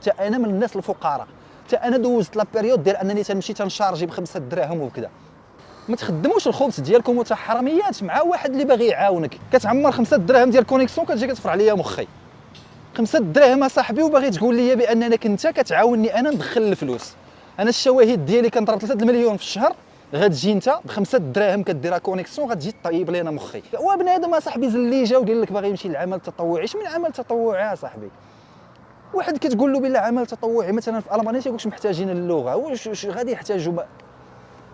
حتى انا من الناس الفقراء، حتى انا دوزت لا بيريود ديال انني تنمشي تنشارجي ب5 دراهم وكذا. ما تخدموش الخبز ديالكم وتا حراميات مع واحد اللي باغي يعاونك. كتعمر 5 دراهم ديال كونيكسيون كتجي كتفرع ليا مخي. 5 دراهم اصاحبي وباغي تقول لي بانك انت كتعاوني انا ندخل الفلوس. انا الشواهد ديالي كنضرب 3 المليون في الشهر، غتجي انت ب5 دراهم كديرها كونيكسيون غتجي طيب لينا مخي. هو بنادم اصاحبي زليجه ودير لك باغي يمشي للعمل التطوعي. اش من عمل تطوعي اصاحبي؟ واحد كتقول له بلا عمل تطوعي مثلا في المانيا تيقولش محتاجين اللغه، واش غادي يحتاجوا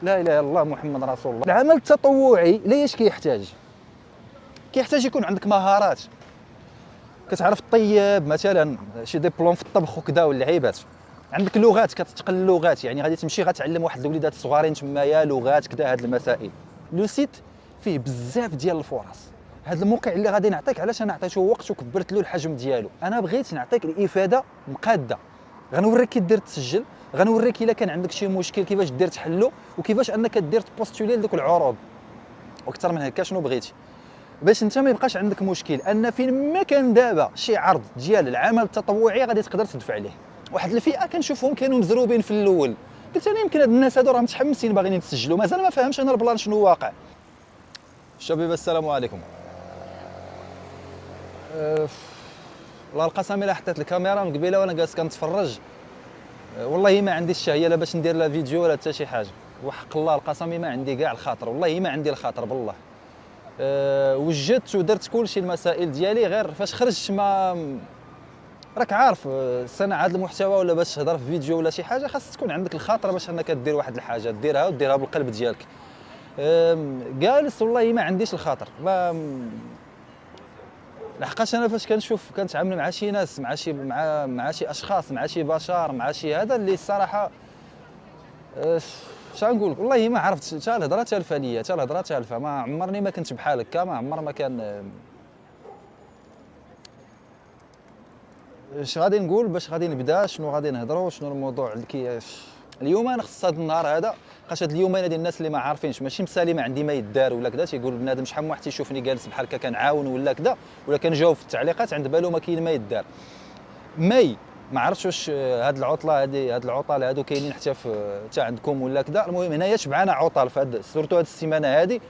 لا اله الا الله محمد رسول الله. العمل التطوعي ليش كيحتاج يكون عندك مهارات، كتعرف طيب مثلا شي ديبلوم في الطبخ وكذا واللعيبات، عندك لغات كتتقن اللغات، يعني غادي تمشي غتعلم واحد الوليدات الصغارين تمايا لغات كذا. هاد المسائل لو سيت فيه بزاف ديال الفرص. هاد الموقع اللي غادي نعطيك علاش انا عطيته وقت وكبرت له الحجم ديالو، انا بغيت نعطيك الافاده مقاده. غنوريك كي دير تسجل، غنوريك الا كان عندك شي مشكل كيفاش دير تحلو، وكيفاش انك دير تبوستولي لدوك العروض، واكثر من هكا شنو بغيتي باش انت ما يبقاش عندك مشكل ان فين ما كان دابا شي عرض ديال العمل التطوعي غادي تقدر تدفع عليه. واحد الفئه كنشوفهم كانوا مزروبين في الاول، قلت انا يمكن هاد الناس هادو راه متحمسين باغيين يتسجلوا، مازال ما فهمش انا البلان شنو واقع. شباب السلام عليكم. والله القسم الا حطيت الكاميرا من قبيله وانا جالس كنتفرج والله ما عندي الشهيه لا باش ندير لا فيديو ولا حتى شي حاجه، وحق الله القسم ما عندي كاع الخاطر، والله ما عندي الخاطر بالله. وجدت ودرت كلشي المسائل ديالي، غير فاش خرجت ما راك عارف صناعه هذا المحتوى ولا باش تهضر في فيديو ولا شي حاجه خاص تكون عندك الخاطر باش انك دير واحد الحاجه ديرها وديرها بالقلب ديالك. جالس والله ما عنديش الخاطر، ما لحقاش انا فاش كنشوف كنتعامل مع شي ناس مع شي اشخاص مع شي بشر مع شي هذا اللي الصراحه اش غنقول لك، والله ما عرفت حتى الهضره تالفه ليا، حتى الهضره تالفه، ما عمرني ما كنت بحال هكا، ما عمر ما كان. اش غادي نقول باش غادي نبدا، شنو غادي نهضروا، شنو الموضوع اللي اليوم انا خص هذا النهار هذا، خاش هاد اليومين هادي الناس اللي ما عارفينش ماشي مسالي ما عندي ما يدار ولا كذا، تيقول بنادم شحال من واحد تيشوفني جالس بحال هكا كنعاون ولا كذا ولا كنجاوب في التعليقات عند بالو ما كاين ما يدار. مي ما عرفتش واش هاد العطله هاد العطل هادو كاينين حتى عندكم ولا كذا. المهم هنايا شبعانه عطل في هاد سورتو هاد السيمانه هادي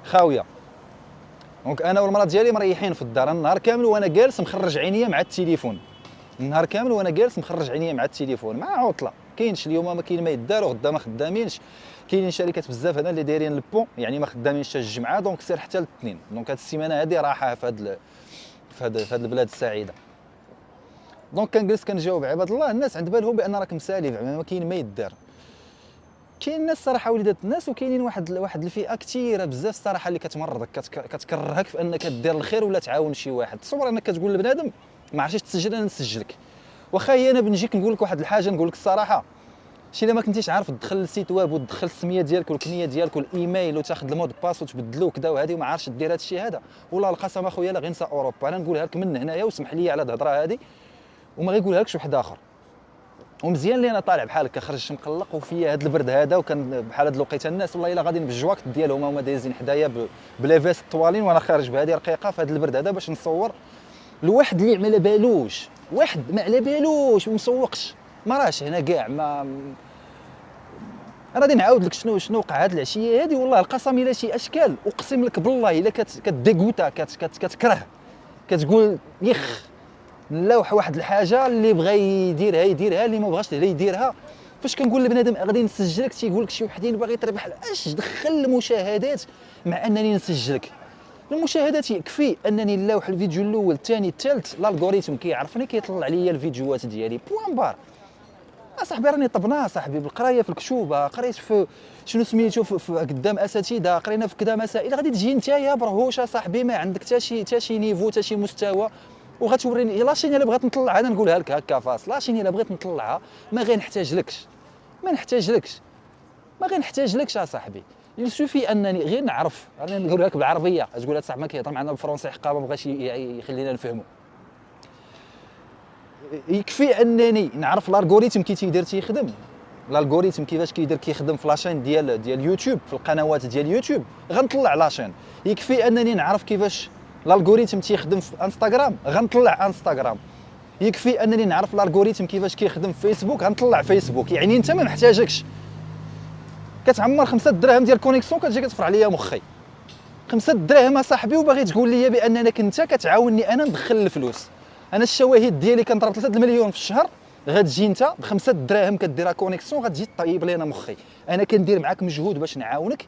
خاويه. دونك انا والمراه ديالي مريحين في الدار النهار كامل وانا جالس مخرج عينيا مع التليفون، النهار كامل وانا جالس مخرج عينيا مع التليفون مع عطله. كاينش اليوم ما كاين ما يدار وغدا ما خدامينش، كاينين شركات بزاف هنا اللي دايرين البون يعني ما خدامينش حتى الجمعه، دونك سير حتى الاثنين. دونك هاد السيمانه هادي راحه في هاد البلاد السعيده. دونك كنجلس كنجاوب عباد الله، الناس عند بالهم بان راك مسالي ما كاين ما يدار. كاين ناس صراحه وليدات الناس، وكاينين واحد الفئه كثيره بزاف صراحه اللي كتمرضك كتكرهك في انك دير الخير ولا تعاون شي واحد. تصور انك كتقول لبنادم ما عرفتش تسجل انا نسجلك. واخا هي انا بنجيك نقول لك واحد الحاجه، نقول لك الصراحه شي الا ما كنتيش عارف تدخل السيت ويب وتدخل السميه ديالك والكنيه ديالك والايميل وتاخذ المود باس وتبدلو كذا وهذه وما عارفش دير هذا الشيء هذا، والله القسم اخويا لا غينسى اوروبا. انا نقولها لك من هنايا وسمح لي على الهضره هذه وما غيقولها لكش واحد اخر. ومزيان اللي انا طالع بحال هكا خرجت مقلق وفيا هذا البرد هذا، وكان بحال هاد الوقيته الناس والله الا غاديين بالجواكت ديالهم هما دايزين حدايا بلا فيست طوالين وانا خارج بهذه رقيقه في هذا البرد هذا باش نصور لواحد اللي ما على بالوش، واحد ما على بالوش ومسوقش ما راهش هنا كاع. ما انا غادي نعاود لك شنو وقع هاد العشيه هادي. والله القسم الا شي اشكال اقسم لك بالله الا كتديغوتا كتكره، كتقول يخ نلوح واحد الحاجه اللي بغى يديرها اللي ما بغاش لا يديرها. فاش كنقول لبنادم غادي نسجلك تيقول لك شي وحدين باغي تربح، اش دخل المشاهدات مع انني نسجلك؟ المشاهدات يكفي انني نلوح الفيديو الاول الثاني الثالث، الالغوريثم كيعرفني كيطلع لي الفيديوهات ديالي بوان بار. اصاحبي راني طبناه صاحبي بالقرايه في الكتوبه، قريت في شنو سميتو في قدام اساتذه، قرينا في كذا مسائل. غادي تجي نتايا برهوش اصاحبي ما عندك حتى شي نيفو حتى شي مستوى وغتوريني لاشين الا بغيت نطلعها. انا نقولها لك هكا فاص، لاشين الا بغيت نطلعها ما غنحتاجلكش ما غنحتاجلكش اصاحبي. يسوفي انني غير نعرف، راني نقول لك بالعربيه تقول هذا صاحبي ما كيهضر معنا بالفرنسي حقا ما بغاش يخلينا نفهموا. يكفي انني نعرف الالغوريثم كي تيدير تيخدم، الالغوريثم كيفاش كيخدم في لاشين ديال يوتيوب، في القنوات ديال يوتيوب غنطلع لاشين. يكفي انني نعرف كيفاش الالغوريثم تيخدم في انستغرام غنطلع انستغرام. يكفي انني نعرف الالغوريثم كيفاش كيخدم في فيسبوك غنطلع فيسبوك. يعني انت ما محتاجكش كتعمر 5 دراهم ديال كونيكسيون كتجي كتفرع عليا مخي 5 دراهم اصاحبي، وباغي تقول لي بانك انت كتعاوني انا ندخل الفلوس. انا الشواهد ديالي كنضرب 3 المليون في الشهر، غتجي انت ب5 دراهم كديرها كونيكسيون غتجي طيب لينا مخي. انا كندير معاك مجهود باش نعاونك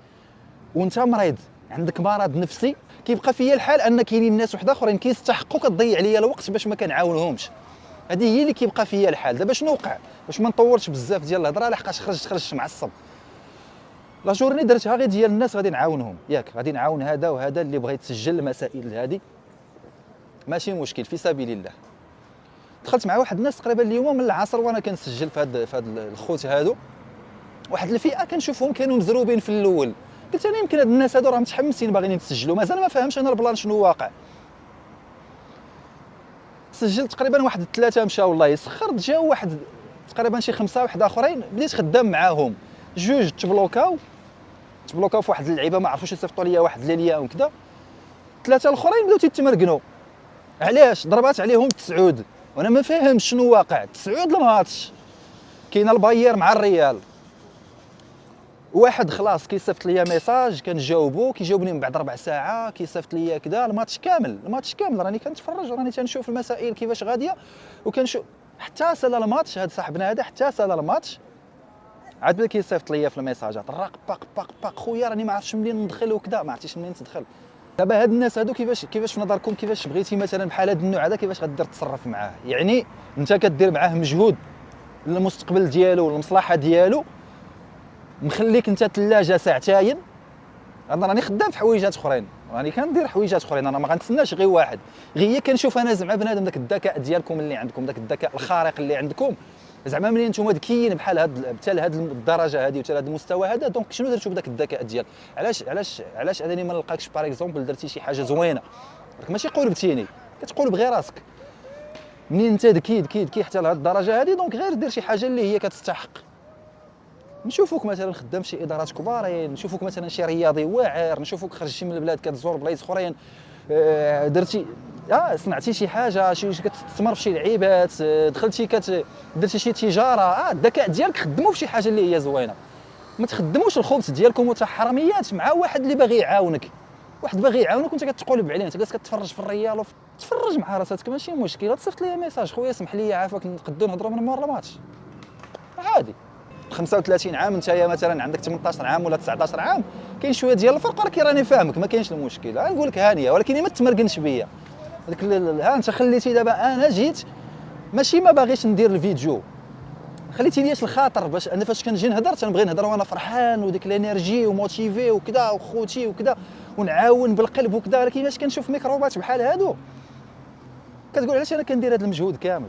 وانت مريض عندك مرض نفسي. كيبقى فيا الحال ان كاينين الناس وحده اخرين كيستحقوا كتضيع عليا الوقت باش ما كنعاونهمش. هذه هي اللي كيبقى فيا الحال. دابا شنو وقع باش ما نطولش بزاف ديال الهضره لحقاش خرجت معصب. لا جورني درتها غير ديال الناس غادي نعاونهم ياك، غادي نعاون هذا وهذا اللي بغى يتسجل المسائل هذه ماشي مشكل في سبيل الله. دخلت مع واحد الناس تقريبا اليوم من العصر وانا كنسجل في هاد الخوت هادو، واحد الفئه كنشوفهم كانوا مزروبين في الاول. قلت انا يمكن هاد الناس هادو راه متحمسين باغيين يتسجلوا، مازال ما فاهمش انا البلان شنو واقع. سجلت تقريبا واحد 3 مشاو الله يسخر، جاو واحد تقريبا شي 5 واحد اخرين بديت خدام معاهم. 2 تبلوكاو في واحد اللعيبه ما عرفوش يصيفطوا ليا واحد ليليا وكذا. 3 الاخرين بداو تيتمرقنوا. علاش؟ ضربات عليهم 9 وانا ما فاهمش شنو واقع. 9 الماتش كاين الباير مع الريال. واحد خلاص كيصيفط ليا ميساج كنجاوبو، كيجاوبني من بعد 4 ساعات كيصيفط ليا كذا. الماتش كامل راني كنتفرج، راني تنشوف المسائل كيفاش غاديه وكنشوف حتى سال الماتش. هذا صاحبنا هذا حتى سال الماتش عاد بدا كيصيفط ليا في الميساجات الراق باق خويا راني ما عرفتش منين ندخل وكذا. ما عرفتيش منين تدخل. دابا هاد الناس هادو كيفاش في نظركم كيفاش بغيتي مثلا بحال هاد النوع هذا كيفاش غدير تصرف معاه؟ يعني انت كدير معاه مجهود للمستقبل ديالو والمصلحه ديالو، مخليك انت ثلاجه ساعتين. انا راني خدام في حويجات اخرين، راني كندير حويجات اخرين، انا ما غنتسناش غير واحد. غير كنشوف انا زعما بنادم داك الذكاء ديالكم اللي عندكم، داك الذكاء الخارق اللي عندكم، زعما منين نتوما ذكيين بحال هاد حتى لهاد الدرجه هذه وحتى لهاد المستوى هذا، دونك شنو درتوا بداك الذكاء ديال؟ علاش انني ما نلقاكش باغ اكزومبل درتي شي حاجه زوينه؟ راك ماشي قولبتيني، كتقولب غير راسك. منين انت ذكي حتى لهاد الدرجه هذه، دونك غير دير شي حاجه اللي هي كتستحق. نشوفوك مثلا خدام شي ادارات كبارين، نشوفوك مثلا شي رياضي واعر، نشوفوك خرجتي من البلاد كتزور بلايص اخرين، درتي صنعتي شي حاجه، كتستثمر في شي لعيبات، دخلتي درتي شي تجاره. الذكاء ديالك خدموا في شي حاجه اللي هي زوينه. ما تخدموش الخبز ديالكم وتحرميات مع واحد اللي باغي يعاونك. واحد باغي يعاونك وانت كتقولب عليه، انت جالس كتفرج في الريال تفرج مع راسك ماشي مشكل. تصيفط لي ميساج خويا اسمح لي عافاك نقدروا نهضروا من مور الماتش عادي. 35 عام انت مثلا عندك 18 عام ولا 19 عام، كاين شويه ديال الفرق، راني فاهمك ما كاينش المشكل. نقول لك هانيه، ولكن ما تمرقنش بيا. هذيك ها انت خليتي دابا انا جيت ماشي ما باغيش ندير الفيديو، خليتي ليش الخاطر باش انا فاش كنجي نهضر تنبغي نهضر وانا فرحان وديك الانرجي وموتيفي وكذا وخوتي وكذا ونعاون بالقلب وكذا. ولكن فاش كنشوف ميكروبات بحال هادو كتقول علاش انا كندير هذا المجهود كامل؟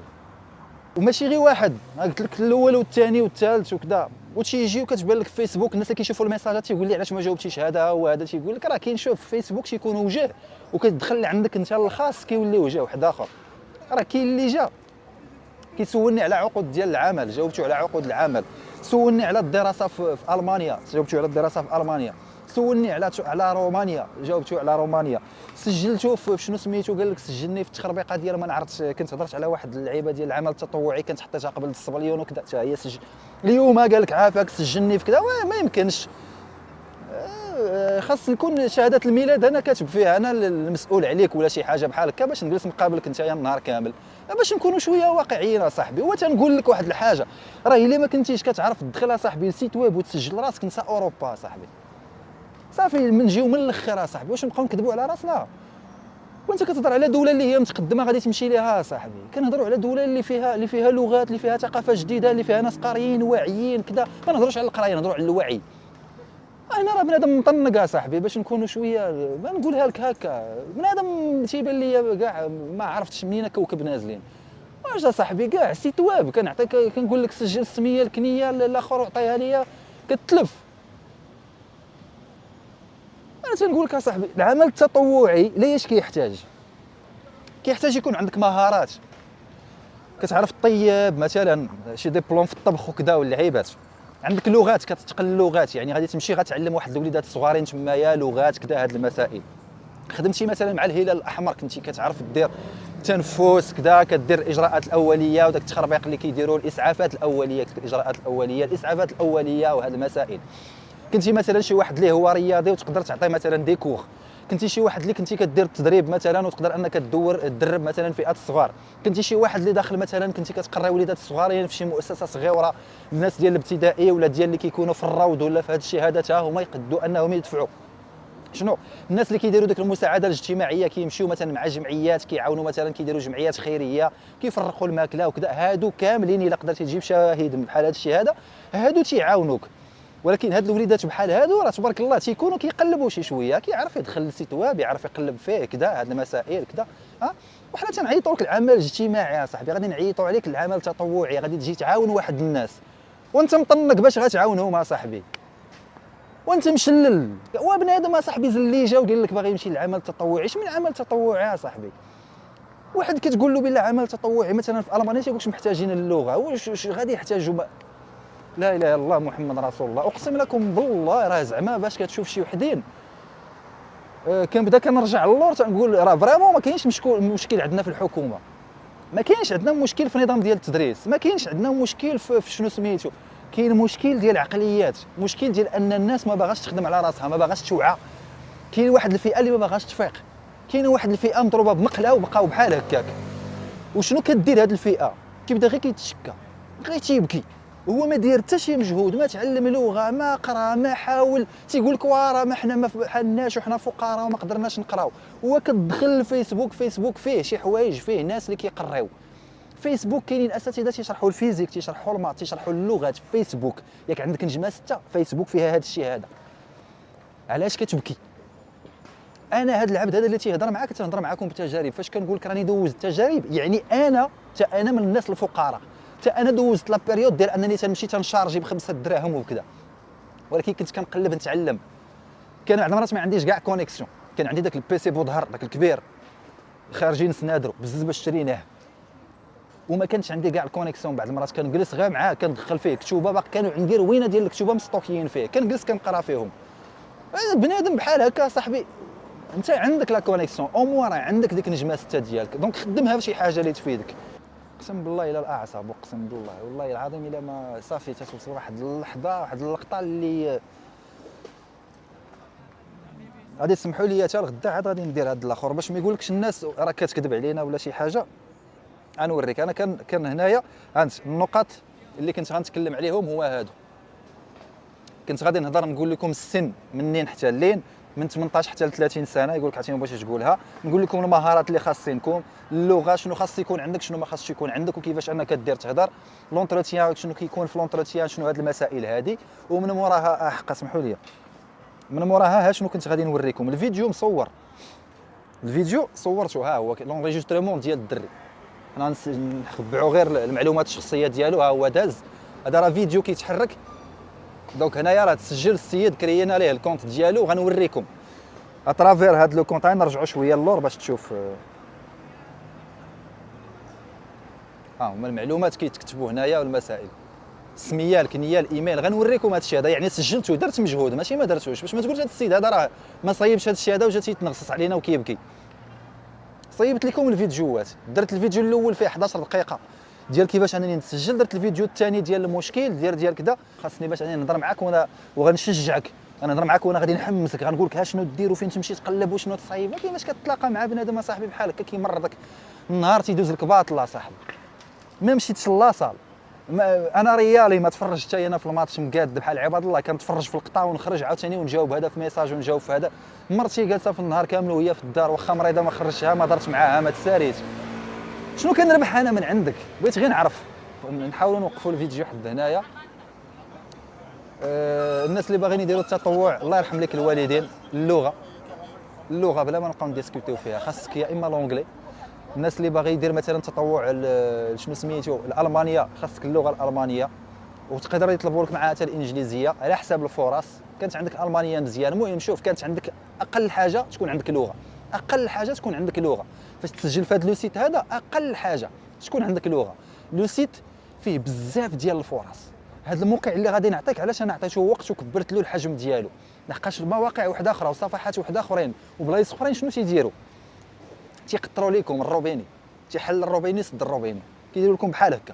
وماشي غير واحد، قلت لك الاول والثاني والثالث وكذا. وتيجي وكتبان لك في فيسبوك الناس اللي كيشوفوا الميساجات تيقول لي علاش ما جاوبتيش هذا وهذا. تيقول لك راه كينشوف في فيسبوك تيكون وجه، وكتدخل عندك انت الخاص كيولي وجه واحد اخر. راه كاين اللي جا كيسولني على عقود ديال العمل، جاوبته على عقود العمل. سولني على الدراسه في المانيا، جاوبته على الدراسه في المانيا. سولني على رومانيا، جاوبته على رومانيا. سجلته في شنو سميتو، قال لك سجلني في التخربيقه ديال ما نعرفتش. كنت هضرت على واحد اللعيبه ديال العمل التطوعي كنت حطيتها قبل الصبليون وكذا، حتى هي سجل. اليوم قال لك عافاك سجلني في كذا، ما يمكنش. خاص يكون شهاده الميلاد انا كاتب فيها انا المسؤول عليك ولا شي حاجه بحال هكا، باش نجلس نقابلك انت النهار كامل، باش نكونوا شويه واقعيين اصاحبي. وتنقول لك واحد الحاجه، راه الا ما كنتيش كتعرف تدخل اصاحبي لسيت ويب وتسجل راسك نسى اوروبا صاحبي، صافي نجيو من الاخر اصاحبي. واش نبقاو نكذبوا على راسنا؟ وانت كتهضر على دوله اللي هي متقدمه غادي تمشي ليها صاحبي، كنهضروا على دوله اللي فيها لغات، اللي فيها ثقافه جديده، اللي فيها ناس قاريين واعيين كذا. ما نهضروش على القرايه، نهضروا على الوعي. انا راه بنادم مطنق صاحبي، باش نكونوا شويه ما نقولها لك هكا. بنادم تيبان لي كاع ما عرفتش منين كوكب نازلين. واش صاحبي كاع سيت ويب كنعطيك كنقول لك سجل السميه الكنيه الاخر وعطيها ليا كتلف. انا تنقول لك اصاحبي العمل التطوعي ليش كيحتاج يكون عندك مهارات، كتعرف طيب مثلا شي ديبلوم في الطبخ وكذا واللعيبات. عندك لغات كتتقن اللغات، يعني غادي تمشي غتعلم واحد الوليدات الصغارين تمايا لغات كذا هاد المسائل. خدمتي مثلا مع الهلال الاحمر كنتي كتعرف دير تنفس كذا، كدير الاجراءات الاوليه وداك التخربيق اللي كيديروا الاسعافات الاوليه، الاجراءات الاوليه الاسعافات الاوليه وهذه المسائل. كنتي مثلا شي واحد اللي هو رياضي وتقدر تعطي مثلا دي كور، كنتي شي واحد اللي كنتي كدير التدريب مثلا وتقدر انك تدرب مثلا فئات الصغار، كنتي شي واحد اللي داخل مثلا كنتي كتقري وليدات الصغارين في شي مؤسسه صغيره، الناس ديال الابتدائي ولا ديال اللي كيكونوا في الروض ولا في هذه الشهادات هما يقدوا انهم يدفعوا شنو الناس اللي كيديروا ديك المساعده الاجتماعيه، كيمشيو مثلا مع جمعيات كيعاونوا مثلا كيديروا جمعيات خيريه كيفرقوا الماكله وكذا، هادو كاملين الا قدرتي تجيب شاهد بحال هذا الشهاده هادو تيعاونوك. ولكن هاد الوليدات بحال هادو راه تبارك الله تيكونوا كيقلبوا شي شويه، كيعرف يدخل السيت ويب يعرف يقلب فيه كذا هاد المسائل كذا وحنا تنعيطوا لك العمل الاجتماعي اصاحبي، غادي نعيطوا عليك العمل التطوعي، غادي تجي تعاون واحد الناس وانت مطنق باش غتعاونهم اصاحبي وانت مشلل. وبنادم اصاحبي زليجه وقال لك باغي يمشي للعمل التطوعي، اش من عمل تطوعي اصاحبي؟ واحد كتقول له بالله عمل تطوعي مثلا في المانيا تيقول لك محتاجين اللغه، واش غادي يحتاجوا لا اله الا الله محمد رسول الله. اقسم لكم بالله راه زعما باش كتشوف شي وحدين كنبدا كنرجع للور تنقول راه فريمون ما كاينش مشكل عندنا في الحكومه، ما كاينش عندنا مشكل في النظام ديال التدريس، ما كاينش عندنا مشكل في شنو سميتو، كاين مشكل ديال العقليات، مشكل ديال ان الناس ما باغاش تخدم على راسها، ما باغاش توعى، كاين واحد الفئه اللي ما باغاش تفيق، كاين واحد الفئه مضروبه بمقله وبقاو بحال هكاك. وشنو كدير هذه الفئه؟ كيبدا غير كيتشكى غير تيبكي، هو ما داير حتى شي مجهود، ما تعلم لغه، ما قرا، ما حاول، تيقول لك راه ما حنا ما حناش وحنا فقراء وما قدرناش نقراو. هو كتدخل الفيسبوك، فيسبوك فيه شي حوايج، فيه ناس اللي كيقريو فيسبوك، كاينين اساتذه تيشرحوا الفيزيك، تيشرحوا المات، تيشرحوا اللغات في فيسبوك. ياك عندك نجمه 6 فيسبوك فيها هذا الشيء هذا، علاش كتبكي؟ انا هذا العبد هذا اللي تيهضر معاك تنهضر معاكم بتجارب، فاش كنقول لك راني دوزت تجارب يعني انا من الناس الفقراء، انا دوزت لا بيريود ديال انني تنمشي تنشارجي ب5 دراهم وكذا، ولكن كنت كنقلب نتعلم. كان بعض المرات ما عنديش كاع كونيكسيون، كان عندي داك البيسي بودهر داك الكبير خارجين نسنادرو بزز باش شريناه، وما كانش عندي كاع الكونيكسيون. بعض المرات كنجلس غير معاه كندخل فيه كتوبه، باقي كانوا عندي روينه ديال الكتوبه مستوكيين فيه، كنجلس كنقرا فيهم. بنادم بحال هكا صاحبي انت عندك لا كونيكسيون او موا راه عندك ديك نجمه 6 ديالك، دونك خدمها في شي حاجه اللي تفيدك. اقسم بالله الى الاعصاب، اقسم بالله والله العظيم الا ما صافي توصل واحد اللحظه واحد اللقطه اللي غادي تسمحوا لي حتى لغدا عاد غادي ندير هذا الاخر باش ما يقولكش الناس راه كتكذب علينا ولا شي حاجه. غنوريك انا كان هنايا هانت النقاط اللي كنت غنتكلم عليهم هو هادو. كنت غادي نهضر نقول لكم السن منين حتى لين، من 18 حتى ل 30 سنه، يقول لك عرفتي ما بغيتش تقولها. نقول لكم المهارات اللي خاصينكم، اللغه شنو خاص يكون عندك شنو ما خاصش يكون عندك وكيفاش انك دير تهضر، لونتروتيان شنو كيكون في لونتروتيان، شنو هاد المسائل هادي. ومن موراها حق اسمحوا لي من موراها ها شنو كنت غادي نوريكم. الفيديو مصور، الفيديو صورته ها هو لونجيسترمون ديال الدري، انا نخبعوا غير المعلومات الشخصيه ديالو. ها هو داز، هذا راه فيديو كيتحرك. دونك هنايا راه تسجل السيد كريينا ليه الكونت ديالو، غنوريكم اترافير هاد لو كونت. غنرجعوا شويه اللور باش تشوف هما المعلومات كيتكتبوا هنايا والمسائل، السميه، الكنيه، الايميل. غنوريكم هادشي هذا، يعني سجلته درت مجهود ماشي ما درتوش، باش ما تقولش هاد السيد هذا راه ما صايبش هادشي هذا وجا تيتنغصص علينا وكيبكي. صيبت لكم الفيديوهات، درت الفيديو الاول فيه 11 دقيقه ديال كيفاش انني نسجل، درت الفيديو الثاني ديال المشكل ديال كذا. خاصني باش انني نهضر معاك وغنشجعك، غنهضر معاك وانا غادي نحمسك، غنقول لك ها شنو دير وفين تمشي تقلب وشنو تصايب. ما كيفاش كتلاقى مع بنادم صاحبي بحال هكا كيمرضك النهار تيدوز لك باطل صاحبي. ما مشيتش لاصال، انا ريالي ما تفرجت حتى انا في الماتش مقاد بحال عباد الله، كنتفرج في القطع ونخرج عاوتاني ونجاوب هذا في ميساج ونجاوب في هذا. مرتي جالسه في النهار كامل وهي في الدار، واخا مريضه ما خرجتها ما درت معاها ما تساريت. شنو كنربح انا من عندك؟ بغيت غير نعرف. نحاولوا نوقفوا الفيديو حد هنايا. الناس اللي باغيين يديروا التطوع الله يرحم لك الوالدين. اللغه بلا ما نبقاو نديسكوتيو فيها، خاصك يا اما لونجلي. الناس اللي باغي يدير مثلا تطوع شنو سميتو الالمانيه، خاصك اللغه الالمانيه، وتقدر يطلبوا لك معها حتى الانجليزيه على حساب الفرص. كانت عندك المانيه مزيان. المهم شوف، كانت عندك اقل حاجه تكون عندك لغه، اقل حاجه تكون عندك لغه. فاش تسجل في هذا لو سيت هذا اقل حاجه تكون عندك لغه. لو سيت فيه بزاف ديال الفرص، هذا الموقع اللي غادي نعطيك علاش انا عطيته وقت وكبرت له الحجم ديالو، لحقاش المواقع واحده اخرى وصفحات واحده اخرين وبلايص اخرين شنو تيديروا؟ تيقطروا لكم الروبيني، تيحل الروبيني سد الروبيني، كيديروا لكم بحال هكا.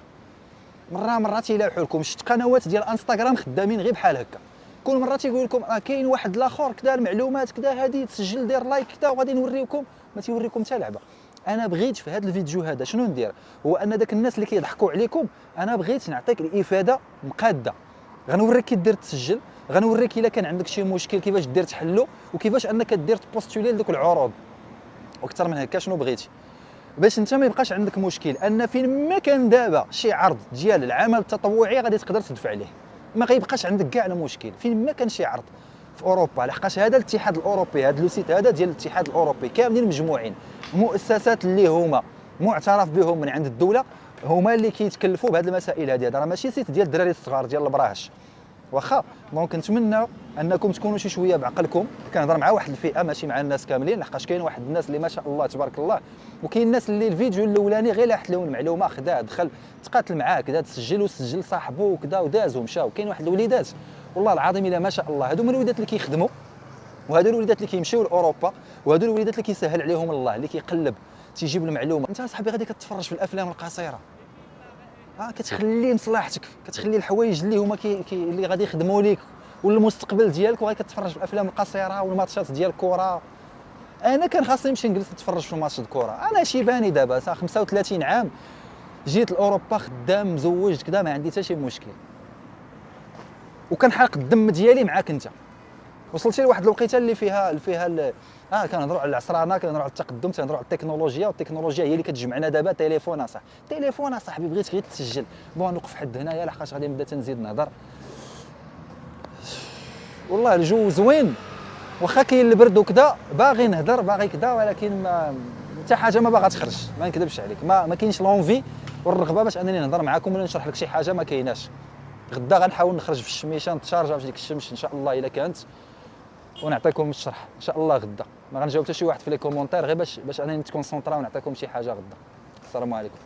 مره تيلاوحوا لكم، شفت قنوات ديال انستغرام خدامين غير بحال هكا، كل مره تيقول لكم راه كاين واحد الاخر كذا المعلومات كذا هذه تسجل دير لايك كذا وغادي نوريكم، ما تيوريكم حتى لعبه. انا بغيت في هذا الفيديو هذا شنو ندير، هو ان داك الناس اللي كيضحكوا عليكم انا بغيت نعطيك الافاده مقاده. غنوريك كي دير تسجل، غنوريك الا كان عندك شي مشكل كيفاش دير تحلو، وكيفاش انك دير تبوستولي لدوك العروض، واكثر من هكا شنو بغيتي باش انت ما يبقاش عندك مشكل ان فين ما كان دابا شي عرض ديال العمل التطوعي غادي تقدر تدفع عليه، ما غيبقاش عندك كاع المشكل فين ما كان شي عرض في اوروبا، لحقاش هذا الاتحاد الاوروبي، هذا لوسيت هذا ديال الاتحاد الاوروبي كاملين مجموعين مؤسسات اللي هما معترف بهم من عند الدوله، هما اللي كيتكلفوا بهذه المسائل هذه. هذا راه ماشي سيت ديال الدراري الصغار ديال البراهش واخا. دونك نتمنى انكم تكونوا شي شويه بعقلكم. كنهضر مع واحد الفئه ماشي مع الناس كاملين، لحقاش كاين واحد الناس اللي ما شاء الله تبارك الله، وكاين الناس اللي الفيديو الاولاني غير لاحت لهم المعلومه خدا دخل تقاتل معاه كذا تسجل وسجل صاحبه وكذا وداز ومشاو. كاين واحد الوليدات والله العظيم الا ما شاء الله، هادو من الوليدات اللي كيخدموا، وهادو الوليدات اللي كيمشيو لاوروبا، وهادو الوليدات اللي كيسهل عليهم الله، اللي كيقلب تيجيب المعلومه. انت صاحبي غادي كتفرج في الافلام القصيره، كتخلي مصلحتك، كتخلي الحوايج اللي هما اللي غادي يخدموا لك والمستقبل ديالك، وغادي كتفرج في الافلام القصيره والماتشات ديال الكره. انا كان خاصني نمشي نجلس نتفرج في الماتش الكره، انا شيباني دابا 35 عام، جيت لاوروبا خدام مزوج كذا ما عندي حتى شي مشكل، وكنحرق الدم ديالي معاك انت. وصلتي لواحد الوقيته اللي فيها كنهضروا على العصرانه، كنهضروا على التقدم، كنهضروا على التكنولوجيا، والتكنولوجيا هي اللي كتجمعنا دابا. تليفون اصاحبي، تليفون اصاحبي بغيت غير تسجل. بون نوقف حد هنايا لحقاش غادي نبدا تنزيد نهضر. والله الجو زوين واخا كاين البرد وكذا، باغي نهضر باغي كذا، ولكن ما حتى حاجه ما باغا تخرج، ما نكذبش عليك، ما كاينش لونفي والرغبه باش انني نهضر معكم ولا نشرح لك شي حاجه ما كايناش. غدا غنحاول نخرج في الشميشه نتشارجا في ديك الشمس ان شاء الله الا كانت، ونعطيكم الشرح ان شاء الله غدا. ما غنجاوب حتى شي واحد في لي كومونتير غير باش انني نتكونسونطرا ونعطيكم شي حاجه غدا. السلام عليكم.